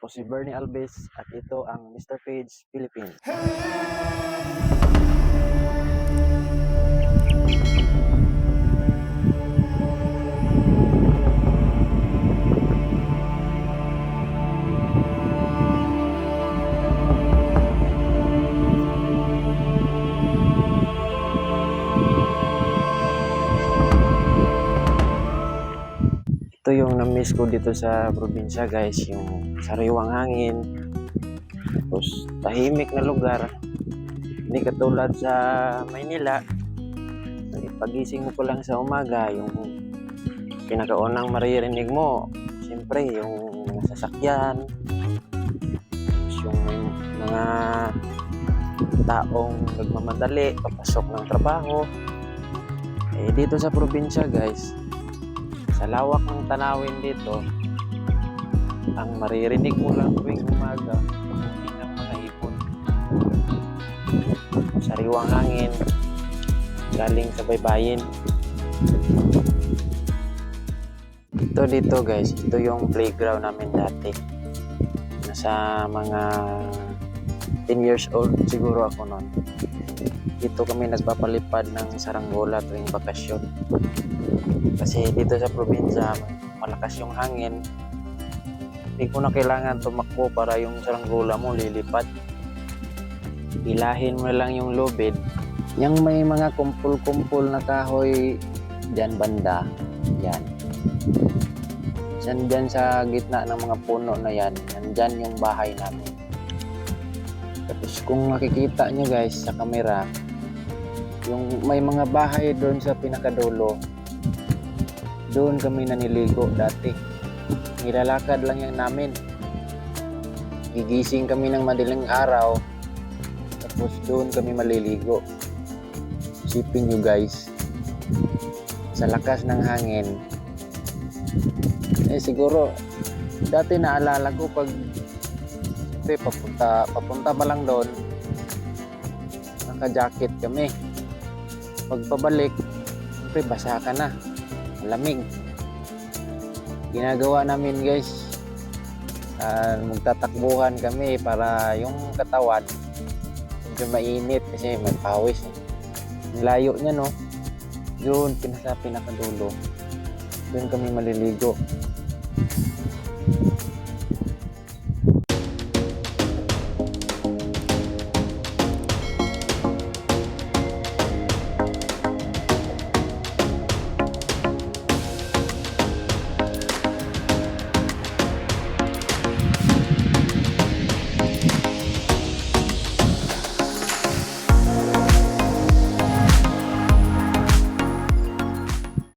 Ako si Bernie Alves at ito ang Mr. Page Philippines. Ito yung na-miss ko dito sa probinsya guys, yung sariwang hangin, tapos tahimik na lugar. Hindi katulad sa Maynila, pagising mo pa lang sa umaga, yung pinakaunang maririnig mo, siyempre yung mga sasakyan, tapos yung mga taong nagmamadali, papasok ng trabaho. Dito sa probinsya guys, sa lawak ng tanawin dito, ang maririnig mo lang tuwing umaga, hindi ng mga ibon, sariwang hangin galing sa baybayin. Ito dito guys, ito yung playground namin dati. Nasa mga 10 years old siguro ako noon. Dito kami nagpapalipad ng saranggola tuwing bakasyon. Kasi dito sa probinsya, malakas yung hangin. Hindi ko na kailangan tumakbo para yung saranggola mo lilipad. Hilahin mo lang yung lubid. Yung may mga kumpul-kumpul na kahoy dyan banda, yan. Dyan sa gitna ng mga puno na yan, nandyan yung bahay namin. Tapos kung makikita nyo guys sa camera, yung may mga bahay doon sa pinakadulo, doon kami naniligo dati. Nilalakad lang yan namin. Gigising kami ng madaling araw, tapos doon kami maliligo. Isipin nyo guys, sa lakas ng hangin. Siguro dati naalala ko pag papunta pa lang doon, naka-jacket kami. Pag pabalik, siyempre basa ka na, malamig. Ginagawa namin guys, magtatakbuhan kami para yung katawan medyo mainit kasi may pawis. Layo niya no, doon pinakadulo, doon kami maliligo.